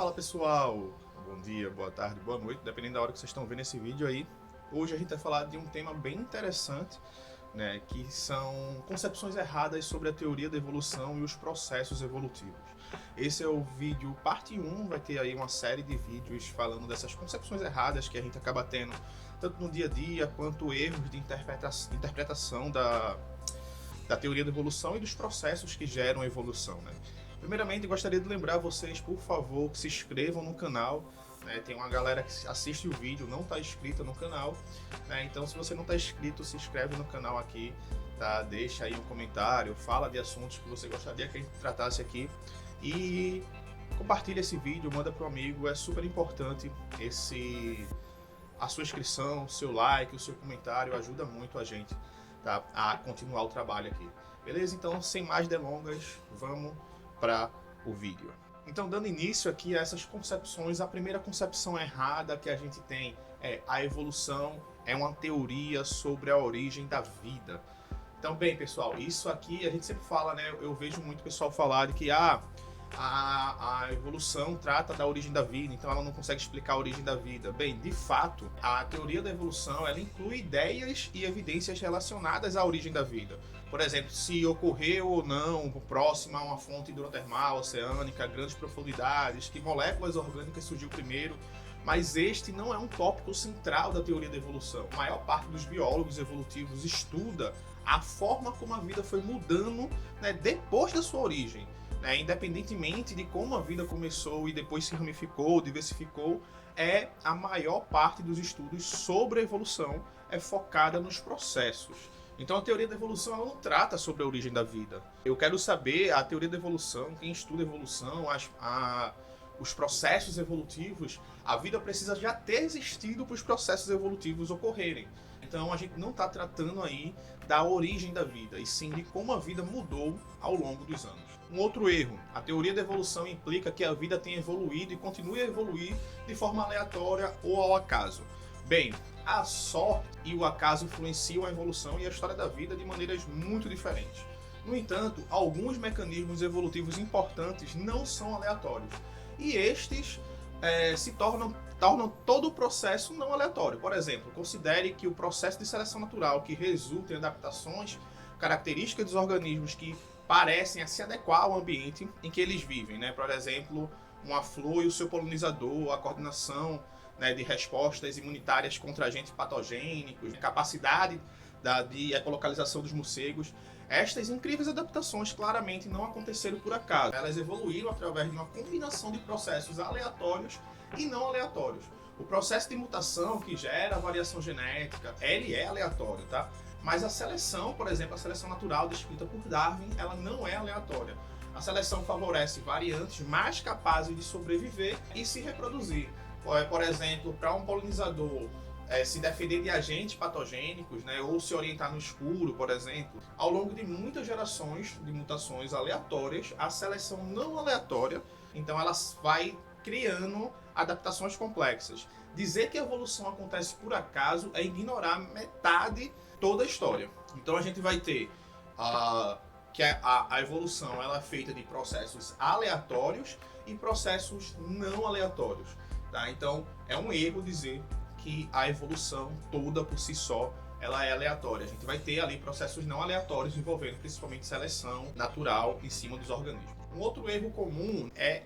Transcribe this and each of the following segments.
Fala pessoal, bom dia, boa tarde, boa noite, dependendo da hora que vocês estão vendo esse vídeo aí. Hoje a gente vai falar de um tema bem interessante, né, que são concepções erradas sobre a teoria da evolução e os processos evolutivos. Esse é o vídeo parte 1, vai ter aí uma série de vídeos falando dessas concepções erradas que a gente acaba tendo tanto no dia a dia quanto erros de interpretação da teoria da evolução e dos processos que geram a evolução, né? Primeiramente, gostaria de lembrar vocês, por favor, que se inscrevam no canal. Né? Tem uma galera que assiste o vídeo, não está inscrita no canal. Né? Então, se você não está inscrito, se inscreve no canal aqui. Tá? Deixa aí um comentário, fala de assuntos que você gostaria que a gente tratasse aqui. E compartilha esse vídeo, manda para o amigo. É super importante a sua inscrição, o seu like, o seu comentário. Ajuda muito a gente, tá? A continuar o trabalho aqui. Beleza? Então, sem mais delongas, vamos para o vídeo. Então, dando início aqui a essas concepções, a primeira concepção errada que a gente tem é a evolução é uma teoria sobre a origem da vida. Então, bem, pessoal, isso aqui a gente sempre fala, né? Eu vejo muito pessoal falar de que a evolução trata da origem da vida, então ela não consegue explicar a origem da vida. Bem, de fato, a teoria da evolução ela inclui ideias e evidências relacionadas à origem da vida. Por exemplo, se ocorreu ou não próximo a uma fonte hidrotermal, oceânica, grandes profundidades, que moléculas orgânicas surgiu primeiro, mas este não é um tópico central da teoria da evolução. A maior parte dos biólogos evolutivos estuda a forma como a vida foi mudando, né, depois da sua origem. Independentemente de como a vida começou e depois se ramificou, diversificou, a maior parte dos estudos sobre a evolução é focada nos processos. Então a teoria da evolução ela não trata sobre a origem da vida. Eu quero saber a teoria da evolução, quem estuda evolução, os processos evolutivos, a vida precisa já ter existido para os processos evolutivos ocorrerem. Então a gente não está tratando aí da origem da vida, e sim de como a vida mudou ao longo dos anos. Um outro erro, a teoria da evolução implica que a vida tenha evoluído e continue a evoluir de forma aleatória ou ao acaso. Bem, a sorte e o acaso influenciam a evolução e a história da vida de maneiras muito diferentes. No entanto, alguns mecanismos evolutivos importantes não são aleatórios, e estes tornam todo o processo não aleatório. Por exemplo, considere que o processo de seleção natural que resulta em adaptações características dos organismos que parecem se adequar ao ambiente em que eles vivem, né? Por exemplo, uma flor e o seu polinizador, a coordenação, né, de respostas imunitárias contra agentes patogênicos, capacidade de ecolocalização dos morcegos. Estas incríveis adaptações claramente não aconteceram por acaso. Elas evoluíram através de uma combinação de processos aleatórios e não aleatórios. O processo de mutação que gera a variação genética, ele é aleatório, tá? Mas a seleção, por exemplo, a seleção natural descrita por Darwin, ela não é aleatória. A seleção favorece variantes mais capazes de sobreviver e se reproduzir. Por exemplo, para um polinizador se defender de agentes patogênicos, né, ou se orientar no escuro, por exemplo, ao longo de muitas gerações de mutações aleatórias, a seleção não aleatória, então ela vai criando adaptações complexas. Dizer que a evolução acontece por acaso é ignorar metade toda a história. Então a gente vai ter que a evolução ela é feita de processos aleatórios e processos não aleatórios. Tá? Então é um erro dizer que a evolução toda por si só ela é aleatória. A gente vai ter ali processos não aleatórios envolvendo principalmente seleção natural em cima dos organismos. Um outro erro comum é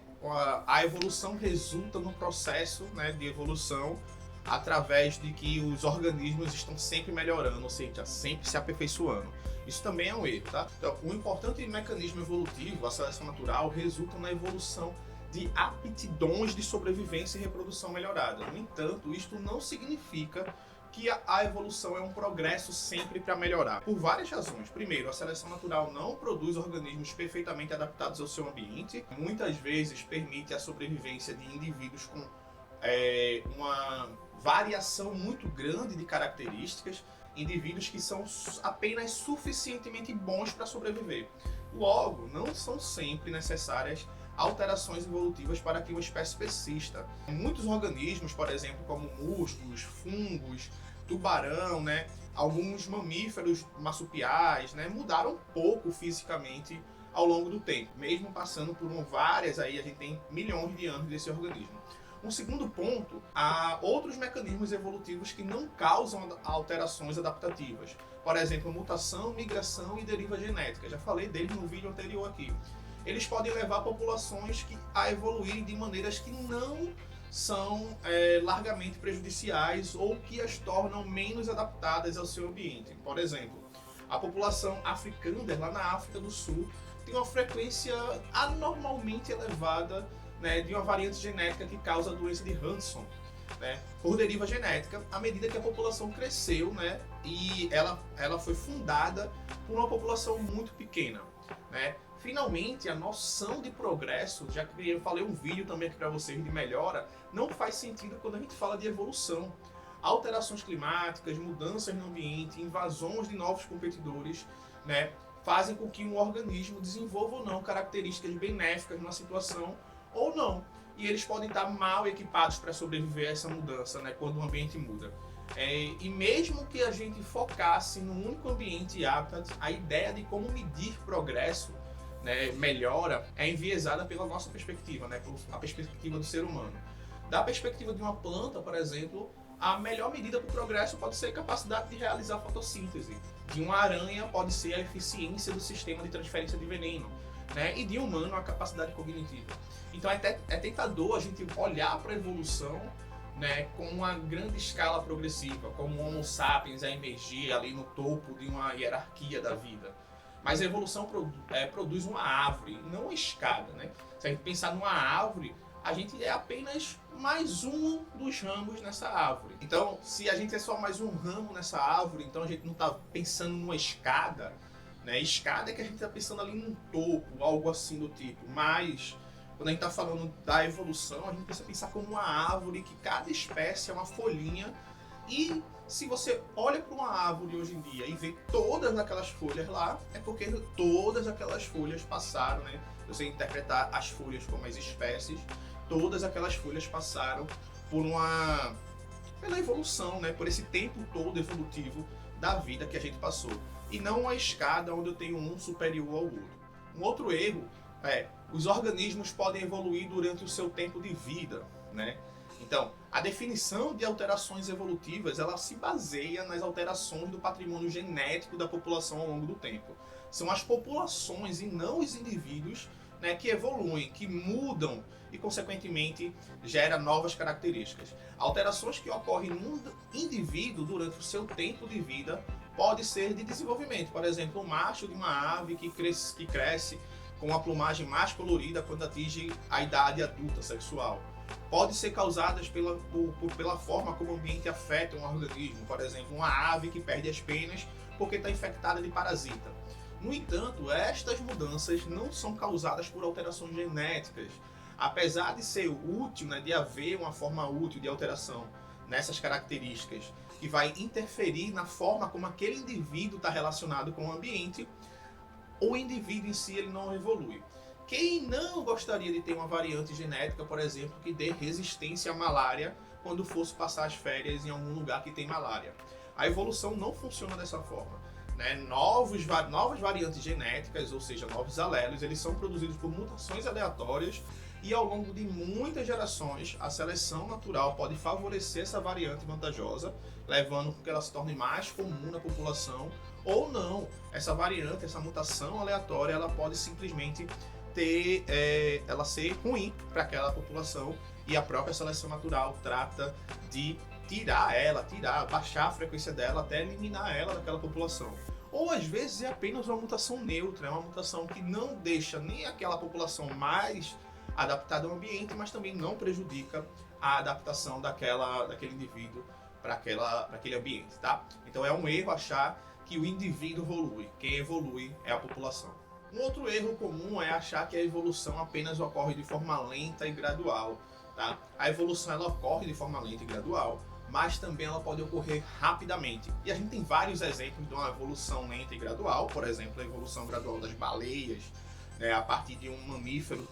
a evolução resulta num processo, né, de evolução através de que os organismos estão sempre melhorando, ou seja, sempre se aperfeiçoando. Isso também é um erro, tá? Então, o importante mecanismo evolutivo, a seleção natural, resulta na evolução de aptidões de sobrevivência e reprodução melhorada. No entanto, isto não significa que a evolução é um progresso sempre para melhorar. Por várias razões. Primeiro, a seleção natural não produz organismos perfeitamente adaptados ao seu ambiente. Muitas vezes permite a sobrevivência de indivíduos com uma variação muito grande de características, indivíduos que são apenas suficientemente bons para sobreviver. Logo, não são sempre necessárias alterações evolutivas para que uma espécie persista. Muitos organismos, por exemplo, como músculos, fungos, tubarão, né, alguns mamíferos marsupiais, né, mudaram pouco fisicamente ao longo do tempo, mesmo passando por várias, aí a gente tem milhões de anos desse organismo. Um segundo ponto, há outros mecanismos evolutivos que não causam alterações adaptativas. Por exemplo, mutação, migração e deriva genética. Já falei deles no vídeo anterior aqui. Eles podem levar populações a evoluírem de maneiras que não são largamente prejudiciais ou que as tornam menos adaptadas ao seu ambiente. Por exemplo, a população africana, lá na África do Sul, tem uma frequência anormalmente elevada, né, de uma variante genética que causa a doença de Hansen, né, por deriva genética, à medida que a população cresceu, né, e ela foi fundada por uma população muito pequena, né. Finalmente, a noção de progresso, já que eu falei um vídeo também aqui para vocês de melhora, não faz sentido quando a gente fala de evolução. Alterações climáticas, mudanças no ambiente, invasões de novos competidores, né, fazem com que um organismo desenvolva ou não características benéficas numa situação ou não. E eles podem estar mal equipados para sobreviver a essa mudança, né, quando o ambiente muda. E mesmo que a gente focasse num único ambiente e habitat, a ideia de como medir progresso, né, melhora, é enviesada pela nossa perspectiva, né, pela perspectiva do ser humano. Da perspectiva de uma planta, por exemplo, a melhor medida para o progresso pode ser a capacidade de realizar fotossíntese. De uma aranha pode ser a eficiência do sistema de transferência de veneno, né? E de um humano a capacidade cognitiva. Então é tentador a gente olhar para a evolução, né, com uma grande escala progressiva, como o Homo sapiens a emergir ali no topo de uma hierarquia da vida. Mas a evolução produz uma árvore, não uma escada, né? Se a gente pensar numa árvore, a gente é apenas mais um dos ramos nessa árvore. Então, se a gente é só mais um ramo nessa árvore, então a gente não está pensando numa escada, né? Escada é que a gente está pensando ali num topo, algo assim do tipo. Mas, quando a gente está falando da evolução, a gente precisa pensar como uma árvore, que cada espécie é uma folhinha. E se você olha para uma árvore hoje em dia e vê todas aquelas folhas lá, é porque todas aquelas folhas passaram, né? Você interpretar as folhas como as espécies, todas aquelas folhas passaram pela evolução, né? Por esse tempo todo evolutivo da vida que a gente passou. E não uma escada onde eu tenho um superior ao outro. Um outro erro é, os organismos podem evoluir durante o seu tempo de vida, né? Então, a definição de alterações evolutivas, ela se baseia nas alterações do patrimônio genético da população ao longo do tempo. São as populações e não os indivíduos, né, que evoluem, que mudam e, consequentemente, geram novas características. Alterações que ocorrem num indivíduo durante o seu tempo de vida pode ser de desenvolvimento. Por exemplo, o macho de uma ave que cresce com uma plumagem mais colorida quando atinge a idade adulta sexual. Pode ser causadas pela forma como o ambiente afeta um organismo. Por exemplo, uma ave que perde as penas porque está infectada de parasita. No entanto, estas mudanças não são causadas por alterações genéticas. Apesar de ser útil, né, de haver uma forma útil de alteração nessas características que vai interferir na forma como aquele indivíduo está relacionado com o ambiente, o indivíduo em si ele não evolui. Quem não gostaria de ter uma variante genética, por exemplo, que dê resistência à malária quando fosse passar as férias em algum lugar que tem malária? A evolução não funciona dessa forma, né? Novas variantes genéticas, ou seja, novos alelos, eles são produzidos por mutações aleatórias e ao longo de muitas gerações a seleção natural pode favorecer essa variante vantajosa, levando com que ela se torne mais comum na população, ou não. Essa variante, essa mutação aleatória, ela pode simplesmente ela ser ruim para aquela população e a própria seleção natural trata de baixar a frequência dela até eliminar ela daquela população. Ou às vezes é apenas uma mutação neutra, é uma mutação que não deixa nem aquela população mais adaptada ao ambiente, mas também não prejudica a adaptação daquele indivíduo para aquele ambiente, tá? Então é um erro achar que o indivíduo evolui, quem evolui é a população. Um outro erro comum é achar que a evolução apenas ocorre de forma lenta e gradual, tá? A evolução ela ocorre de forma lenta e gradual, mas também ela pode ocorrer rapidamente. E a gente tem vários exemplos de uma evolução lenta e gradual, por exemplo, a evolução gradual das baleias, né, a partir de um mamífero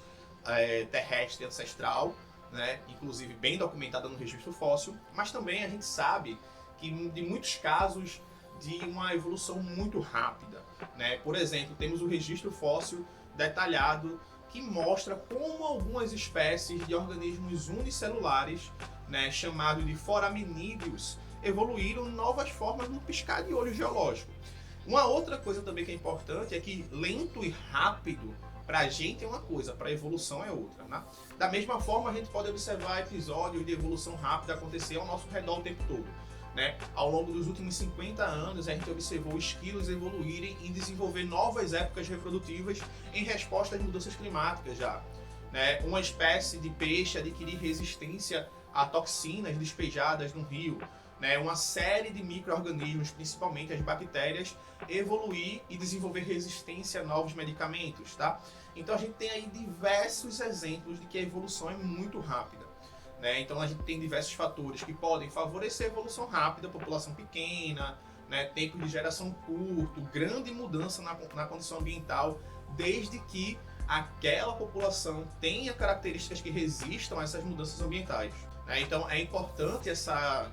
terrestre ancestral, né, inclusive bem documentada no registro fóssil, mas também a gente sabe que de muitos casos de uma evolução muito rápida, né? Por exemplo, temos o registro fóssil detalhado que mostra como algumas espécies de organismos unicelulares, né, chamados de foraminídeos, evoluíram novas formas no piscar de olho geológico. Uma outra coisa também que é importante é que lento e rápido para a gente é uma coisa, para a evolução é outra. Né? Da mesma forma, a gente pode observar episódios de evolução rápida acontecer ao nosso redor o tempo todo. Né? Ao longo dos últimos 50 anos, a gente observou esquilos evoluírem e desenvolver novas épocas reprodutivas em resposta às mudanças climáticas já. Né? Uma espécie de peixe adquirir resistência a toxinas despejadas no rio. Né? Uma série de micro-organismos, principalmente as bactérias, evoluir e desenvolver resistência a novos medicamentos. Tá? Então a gente tem aí diversos exemplos de que a evolução é muito rápida. Né? Então a gente tem diversos fatores que podem favorecer a evolução rápida, população pequena, né? Tempo de geração curto, grande mudança na condição ambiental, desde que aquela população tenha características que resistam a essas mudanças ambientais. Né? Então é importante essa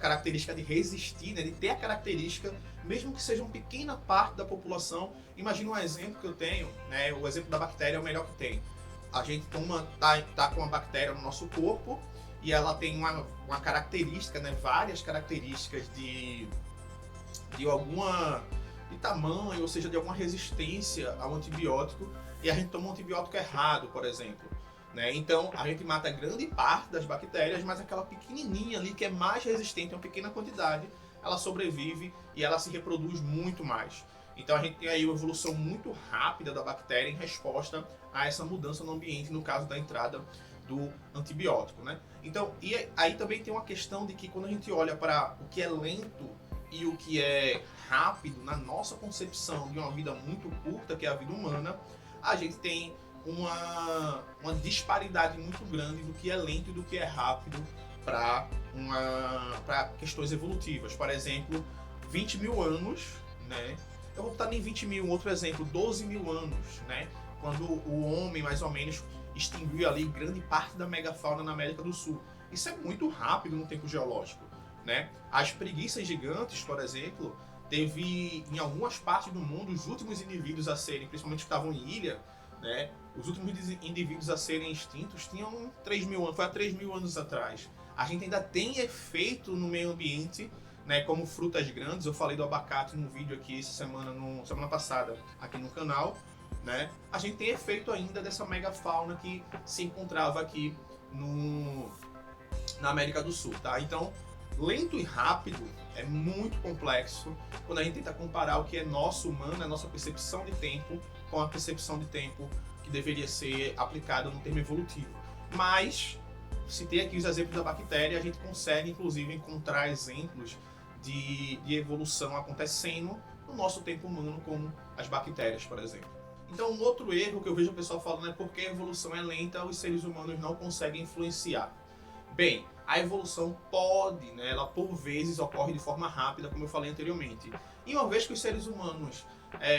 característica de resistir, né? De ter a característica, mesmo que seja uma pequena parte da população. Imagina um exemplo que eu tenho, né? O exemplo da bactéria é o melhor que tem. A gente tá com uma bactéria no nosso corpo e ela tem uma característica, né, várias características de tamanho, ou seja, de alguma resistência ao antibiótico, e a gente toma um antibiótico errado, por exemplo. Né? Então a gente mata grande parte das bactérias, mas aquela pequenininha ali que é mais resistente a uma pequena quantidade, ela sobrevive e ela se reproduz muito mais. Então a gente tem aí uma evolução muito rápida da bactéria em resposta a essa mudança no ambiente, no caso da entrada do antibiótico, né? Então, e aí também tem uma questão de que quando a gente olha para o que é lento e o que é rápido na nossa concepção de uma vida muito curta, que é a vida humana, a gente tem uma disparidade muito grande do que é lento e do que é rápido para questões evolutivas. Por exemplo, 20 mil anos, né? Eu vou botar nem 20 mil, outro exemplo, 12 mil anos, né? Quando o homem, mais ou menos, extinguiu ali grande parte da megafauna na América do Sul. Isso é muito rápido no tempo geológico, né? As preguiças gigantes, por exemplo, teve em algumas partes do mundo os últimos indivíduos a serem, principalmente que estavam em ilha, né? Os últimos indivíduos a serem extintos tinham 3 mil anos, foi há 3 mil anos atrás. A gente ainda tem efeito no meio ambiente, né, como frutas grandes. Eu falei do abacate num vídeo aqui semana passada aqui no canal, né? A gente tem efeito ainda dessa megafauna que se encontrava aqui na América do Sul, tá? Então, lento e rápido é muito complexo quando a gente tenta comparar o que é nosso humano, a nossa percepção de tempo, com a percepção de tempo que deveria ser aplicada no termo evolutivo. Mas, citei aqui os exemplos da bactéria, a gente consegue inclusive encontrar exemplos de evolução acontecendo no nosso tempo humano, como as bactérias, por exemplo. Então, um outro erro que eu vejo o pessoal falando é porque a evolução é lenta, os seres humanos não conseguem influenciar. Bem, a evolução pode, né, ela por vezes ocorre de forma rápida, como eu falei anteriormente. E uma vez que os seres humanos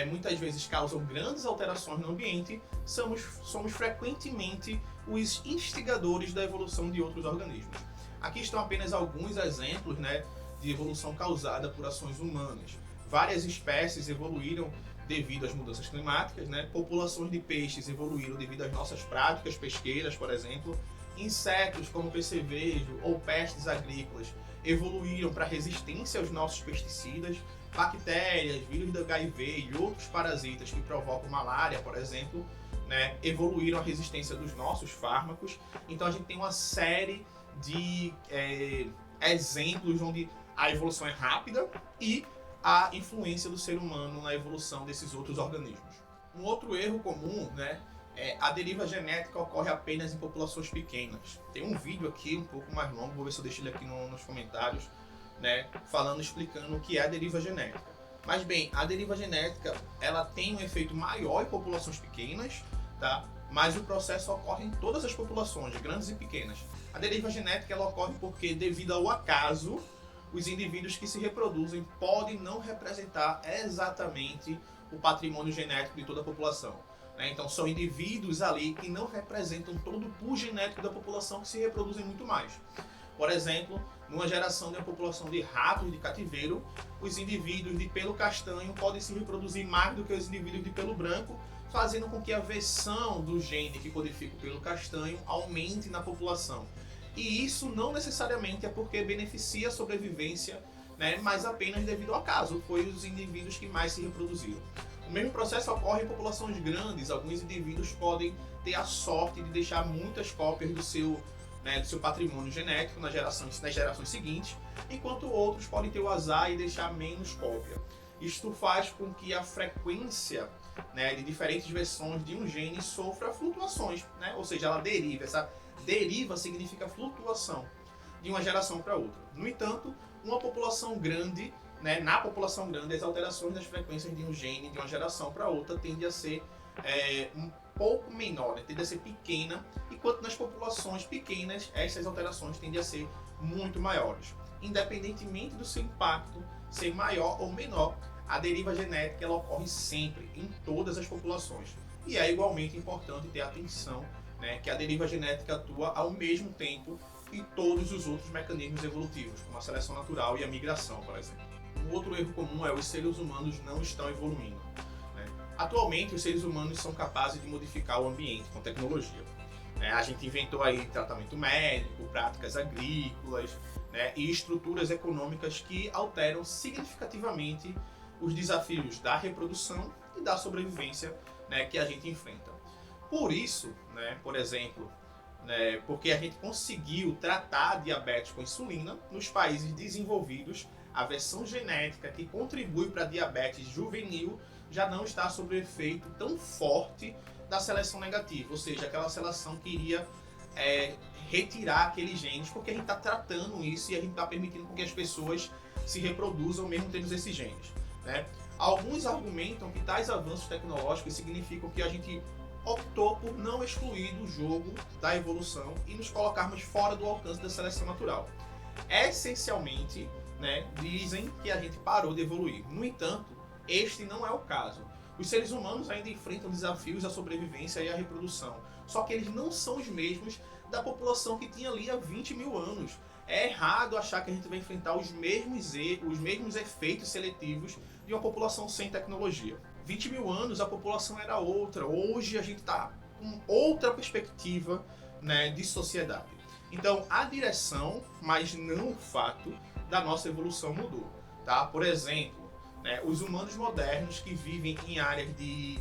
muitas vezes causam grandes alterações no ambiente, somos frequentemente os instigadores da evolução de outros organismos. Aqui estão apenas alguns exemplos, né, de evolução causada por ações humanas. Várias espécies evoluíram devido às mudanças climáticas, né? Populações de peixes evoluíram devido às nossas práticas pesqueiras, por exemplo. Insetos como percevejo ou pestes agrícolas evoluíram para resistência aos nossos pesticidas. Bactérias, vírus do HIV e outros parasitas que provocam malária, por exemplo, né, evoluíram a resistência dos nossos fármacos. Então a gente tem uma série de exemplos onde a evolução é rápida e a influência do ser humano na evolução desses outros organismos. Um outro erro comum, né, a deriva genética ocorre apenas em populações pequenas. Tem um vídeo aqui um pouco mais longo, vou ver se eu deixo ele aqui nos comentários, né, explicando o que é a deriva genética. Mas bem, a deriva genética ela tem um efeito maior em populações pequenas, tá? Mas o processo ocorre em todas as populações, grandes e pequenas. A deriva genética ela ocorre porque, devido ao acaso, os indivíduos que se reproduzem podem não representar exatamente o patrimônio genético de toda a população. Né? Então são indivíduos ali que não representam todo o pool genético da população, que se reproduzem muito mais. Por exemplo, numa geração de uma população de ratos de cativeiro, os indivíduos de pelo castanho podem se reproduzir mais do que os indivíduos de pelo branco, fazendo com que a versão do gene que codifica o pelo castanho aumente na população. E isso não necessariamente é porque beneficia a sobrevivência, né, mas apenas devido ao acaso, foi os indivíduos que mais se reproduziram. O mesmo processo ocorre em populações grandes. Alguns indivíduos podem ter a sorte de deixar muitas cópias do seu patrimônio genético nas gerações seguintes, enquanto outros podem ter o azar e deixar menos cópia. Isto faz com que a frequência, né, de diferentes versões de um gene sofra flutuações, né? Ou seja, ela deriva. Essa deriva significa flutuação de uma geração para outra. No entanto, uma população grande, né, na população grande, as alterações das frequências de um gene de uma geração para outra tende a ser um pouco menor, né? Tende a ser pequena, enquanto nas populações pequenas essas alterações tendem a ser muito maiores. Independentemente do seu impacto ser maior ou menor, a deriva genética ela ocorre sempre, em todas as populações. E é igualmente importante ter atenção, né, que a deriva genética atua ao mesmo tempo que todos os outros mecanismos evolutivos, como a seleção natural e a migração, por exemplo. Um outro erro comum é os seres humanos não estão evoluindo. Atualmente, os seres humanos são capazes de modificar o ambiente com tecnologia. A gente inventou aí tratamento médico, práticas agrícolas, né, e estruturas econômicas que alteram significativamente os desafios da reprodução e da sobrevivência, né, que a gente enfrenta. Por isso, né, por exemplo, porque a gente conseguiu tratar a diabetes com insulina, nos países desenvolvidos, a versão genética que contribui para a diabetes juvenil já não está sob o efeito tão forte da seleção negativa, ou seja, aquela seleção que iria retirar aqueles genes, porque a gente está tratando isso e a gente está permitindo que as pessoas se reproduzam mesmo tendo esses genes, né? Alguns argumentam que tais avanços tecnológicos significam que a gente optou por não excluir do jogo da evolução e nos colocarmos fora do alcance da seleção natural. Essencialmente, né, dizem que a gente parou de evoluir. No entanto, este não é o caso. Os seres humanos ainda enfrentam desafios à sobrevivência e à reprodução, só que eles não são os mesmos da população que tinha ali há 20 mil anos. É errado achar que a gente vai enfrentar os mesmos efeitos seletivos de uma população sem tecnologia. 20 mil anos a população era outra, hoje a gente está com outra perspectiva, né, de sociedade. Então a direção, mas não o fato da nossa evolução mudou. Tá? Por exemplo, os humanos modernos que vivem em áreas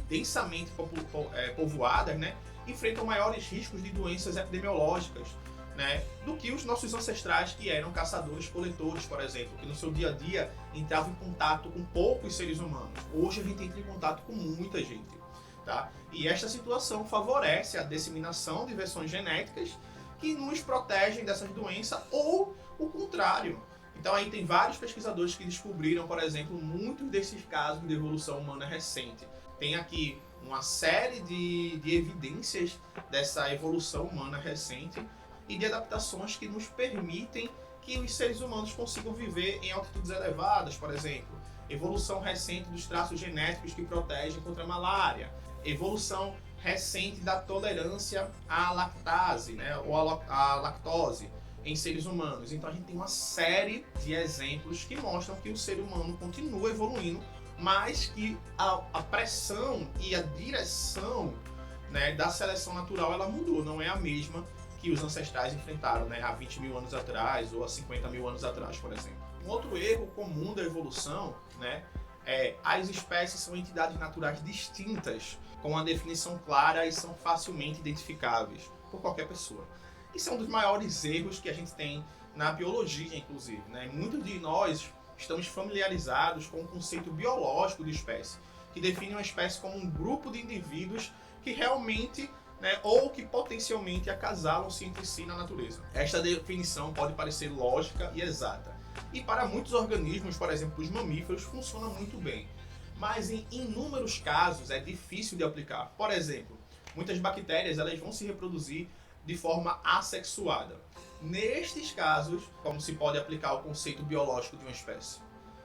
densamente povoadas, né, enfrentam maiores riscos de doenças epidemiológicas, né, do que os nossos ancestrais que eram caçadores-coletores, por exemplo, que no seu dia a dia entravam em contato com poucos seres humanos. Hoje a gente entra em contato com muita gente. Tá? E esta situação favorece a disseminação de versões genéticas que nos protegem dessas doenças ou o contrário. Então aí tem vários pesquisadores que descobriram, por exemplo, muitos desses casos de evolução humana recente. Tem aqui uma série de evidências dessa evolução humana recente e de adaptações que nos permitem que os seres humanos consigam viver em altitudes elevadas, por exemplo. Evolução recente dos traços genéticos que protegem contra a malária. Evolução recente da tolerância à lactase, né, ou à lactose em seres humanos. Então a gente tem uma série de exemplos que mostram que o ser humano continua evoluindo, mas que a pressão e a direção, né, da seleção natural ela mudou, não é a mesma que os ancestrais enfrentaram, né, há 20 mil anos atrás ou há 50 mil anos atrás, por exemplo. Um outro erro comum da evolução, né, as espécies são entidades naturais distintas, com uma definição clara e são facilmente identificáveis por qualquer pessoa. Isso é um dos maiores erros que a gente tem na biologia, inclusive, né? Muitos de nós estamos familiarizados com o conceito biológico de espécie, que define uma espécie como um grupo de indivíduos que realmente, né, ou que potencialmente acasalam-se entre si na natureza. Esta definição pode parecer lógica e exata, e para muitos organismos, por exemplo, os mamíferos, funciona muito bem. Mas em inúmeros casos é difícil de aplicar. Por exemplo, muitas bactérias elas vão se reproduzir de forma assexuada. Nestes casos, como se pode aplicar o conceito biológico de uma espécie?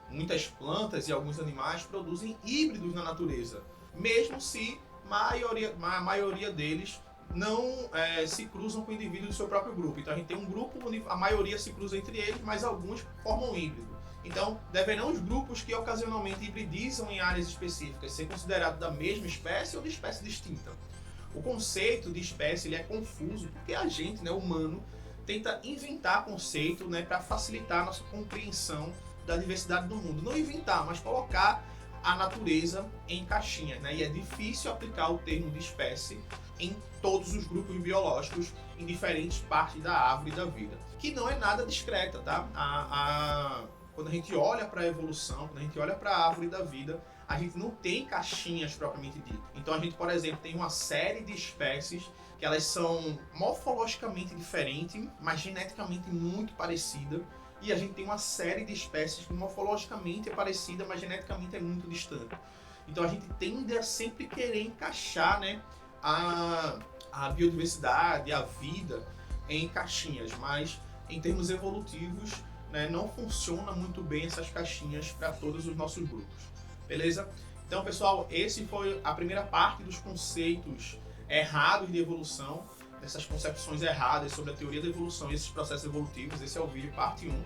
Muitas plantas e alguns animais produzem híbridos na natureza, mesmo se a maioria deles não se cruzam com indivíduos do seu próprio grupo. Então a gente tem um grupo onde a maioria se cruza entre eles, mas alguns formam híbrido. Então, deverão os grupos que ocasionalmente hibridizam em áreas específicas ser considerados da mesma espécie ou de espécie distinta? O conceito de espécie ele é confuso porque a gente, né, humano, tenta inventar conceito, né, para facilitar a nossa compreensão da diversidade do mundo. Não inventar, mas colocar a natureza em caixinhas, né? E é difícil aplicar o termo de espécie em todos os grupos biológicos em diferentes partes da árvore da vida, que não é nada discreta, tá? Quando a gente olha para a evolução, quando a gente olha para a árvore da vida, a gente não tem caixinhas propriamente dito. Então a gente, por exemplo, tem uma série de espécies que elas são morfologicamente diferentes, mas geneticamente muito parecidas. E a gente tem uma série de espécies que morfologicamente é parecida, mas geneticamente é muito distante. Então a gente tende a sempre querer encaixar, né, a biodiversidade, a vida em caixinhas, mas em termos evolutivos, né, não funciona muito bem essas caixinhas para todos os nossos grupos. Beleza? Então, pessoal, esse foi a primeira parte dos conceitos errados de evolução, dessas concepções erradas sobre a teoria da evolução e esses processos evolutivos. Esse é o vídeo parte 1.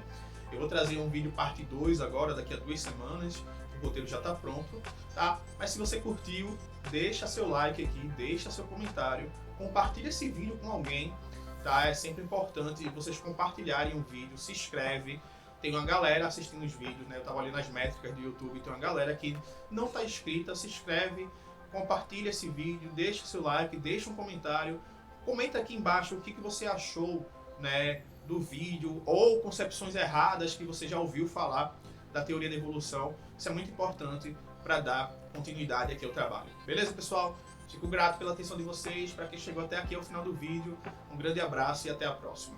Eu vou trazer um vídeo parte 2 agora, daqui a 2 semanas. O roteiro já está pronto, tá? Mas se você curtiu, deixa seu like aqui, deixa seu comentário, compartilha esse vídeo com alguém, tá? É sempre importante vocês compartilharem o vídeo, se inscreve. Tem uma galera assistindo os vídeos, né? Eu tava olhando as métricas do YouTube, tem uma galera que não está inscrita, se inscreve, compartilha esse vídeo, deixa seu like, deixa um comentário, comenta aqui embaixo o que você achou, né, do vídeo, ou concepções erradas que você já ouviu falar da teoria da evolução. Isso é muito importante para dar continuidade aqui ao trabalho. Beleza, pessoal? Fico grato pela atenção de vocês, para quem chegou até aqui ao final do vídeo. Um grande abraço e até a próxima.